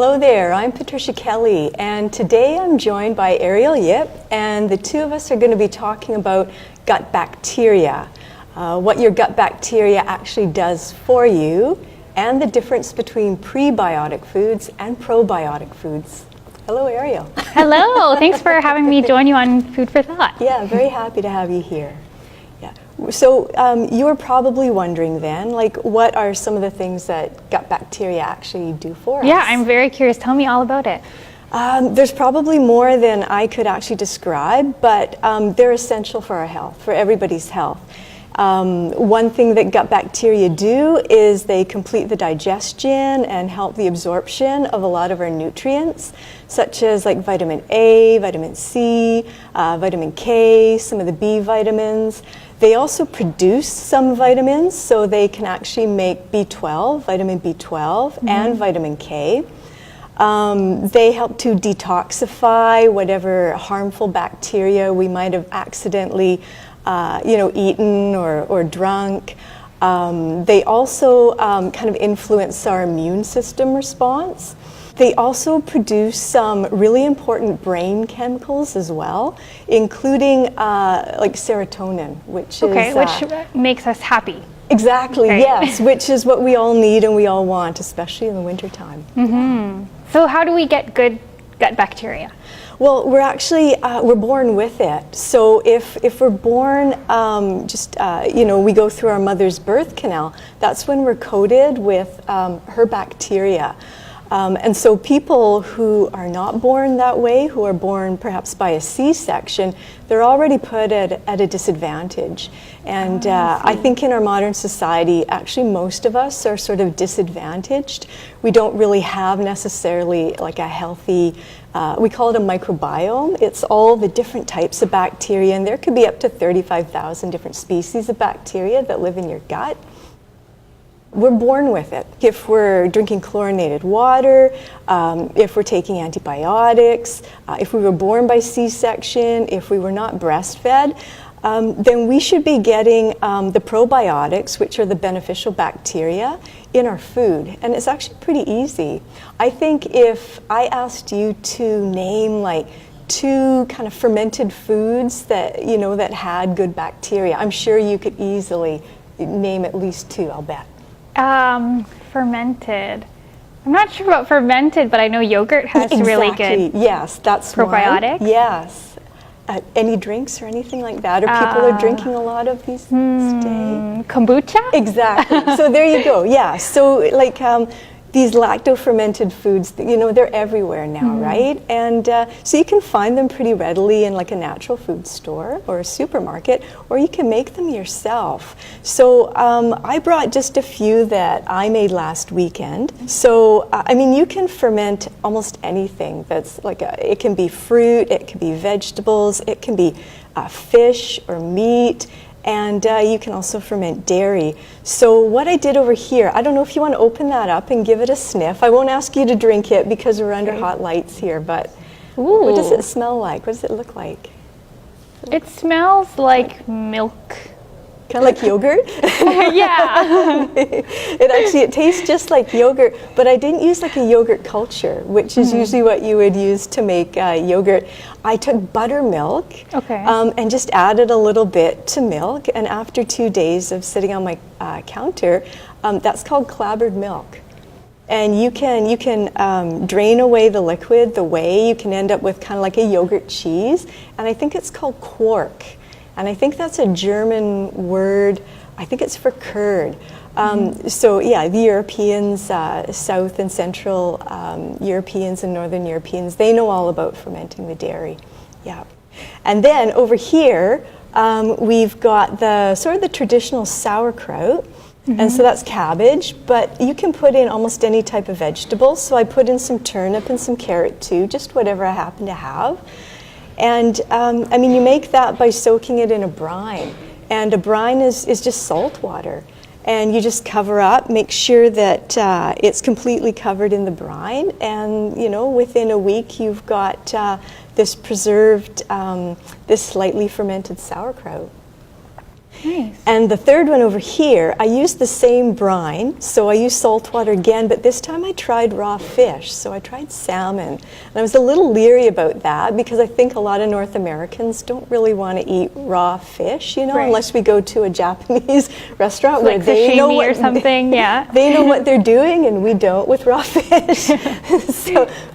Hello there, I'm Patricia Kelly, and today I'm joined by Arielle Yip, and the two of us are going to be talking about gut bacteria, what your gut bacteria actually does for you, and the difference between prebiotic foods and probiotic foods. Hello, Arielle. Hello, thanks for having me join you on Food for Thought. Yeah, very happy to have you here. Yeah. So you're probably wondering then, like, what are some of the things that gut bacteria actually do for us? Yeah, I'm very curious. Tell me all about it. There's probably more than I could actually describe, but they're essential for our health, for everybody's health. One thing that gut bacteria do is they complete the digestion and help the absorption of a lot of our nutrients, such as like vitamin A, vitamin C, vitamin K, some of the B vitamins. They also produce some vitamins, so they can actually make B12, vitamin B12, and vitamin K. They help to detoxify whatever harmful bacteria we might have accidentally eaten or drunk. They also kind of influence our immune system response. They also produce some really important brain chemicals as well, including like serotonin, which makes us happy. Exactly, right. Yes, which is what we all need and we all want, especially in the wintertime. So how do we get good gut bacteria? Well, we're actually, we're born with it. So if we're born, we go through our mother's birth canal, that's when we're coated with her bacteria. And so people who are not born that way, who are born perhaps by a C-section, they're already put at a disadvantage. And I think in our modern society, actually most of us are sort of disadvantaged. We don't really have necessarily like a healthy, we call it a microbiome. It's all the different types of bacteria, and there could be up to 35,000 different species of bacteria that live in your gut. We're born with it. If we're drinking chlorinated water, if we're taking antibiotics, if we were born by C-section, if we were not breastfed, then we should be getting the probiotics, which are the beneficial bacteria, in our food. And it's actually pretty easy. I think if I asked you to name like 2 kind of fermented foods that, that had good bacteria, I'm sure you could easily name at least 2, I'll bet. Fermented. I'm not sure about fermented, but I know yogurt has really good. Yes, that's probiotics. Yes. Any drinks or anything like that? Or people are drinking a lot of these today? Kombucha? Exactly. So there you go. Yeah. So like these lacto-fermented foods, they're everywhere now, right? And so you can find them pretty readily in like a natural food store or a supermarket, or you can make them yourself. So I brought just a few that I made last weekend. So, you can ferment almost anything that's like it can be fruit, it can be vegetables, it can be fish or meat. And you can also ferment dairy. So what I did over here, I don't know if you want to open that up and give it a sniff. I won't ask you to drink it because we're under hot lights here, but what does it smell like? What does it look like? It smells like milk. Kind of like yogurt? Yeah. It tastes just like yogurt, but I didn't use like a yogurt culture, which is usually what you would use to make yogurt. I took buttermilk and just added a little bit to milk, and after 2 days of sitting on my counter, that's called clabbered milk. And you can drain away the liquid, the whey. You can end up with kind of like a yogurt cheese, and I think it's called quark. And I think that's a German word. I think it's for curd. So yeah, the Europeans, South and Central Europeans and Northern Europeans, they know all about fermenting the dairy. Yeah. And then over here, we've got the sort of the traditional sauerkraut. And so that's cabbage, but you can put in almost any type of vegetable. So I put in some turnip and some carrot too, just whatever I happen to have. And you make that by soaking it in a brine. And a brine is just salt water. And you just cover up, make sure that it's completely covered in the brine. And, within a week, you've got this preserved, this slightly fermented sauerkraut. Nice. And the third one over here, I used the same brine, so I used salt water again, but this time I tried raw fish, so I tried salmon. And I was a little leery about that because I think a lot of North Americans don't really want to eat raw fish, you know, Right. unless we go to a Japanese restaurant where Like they know sashimi what or something, yeah. they know what they're doing and we don't with raw fish.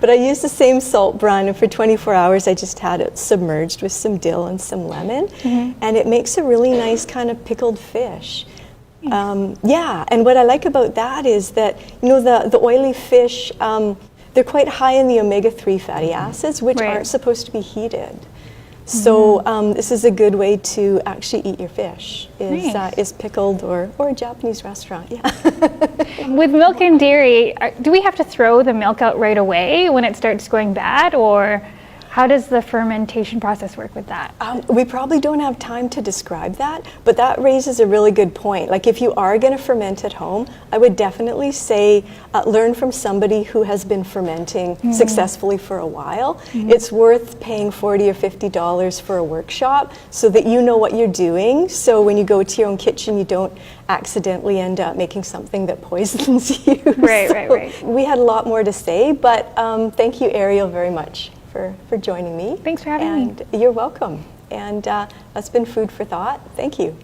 But I used the same salt brine, and for 24 hours I just had it submerged with some dill and some lemon, and it makes a really nice kind of pickled fish. Yeah, and what I like about that is that, you know, the oily fish, they're quite high in the omega-3 fatty acids, which Right. aren't supposed to be heated. So this is a good way to actually eat your fish, is pickled or a Japanese restaurant, yeah. With milk and dairy, do we have to throw the milk out right away when it starts going bad, or how does the fermentation process work with that? We probably don't have time to describe that, but that raises a really good point. Like if you are going to ferment at home, I would definitely say learn from somebody who has been fermenting successfully for a while. It's worth paying $40 or $50 for a workshop so that you know what you're doing. So when you go to your own kitchen, you don't accidentally end up making something that poisons you. Right. We had a lot more to say, but thank you, Arielle, very much for joining me. Thanks for having me. And you're welcome. And that's been Food for Thought. Thank you.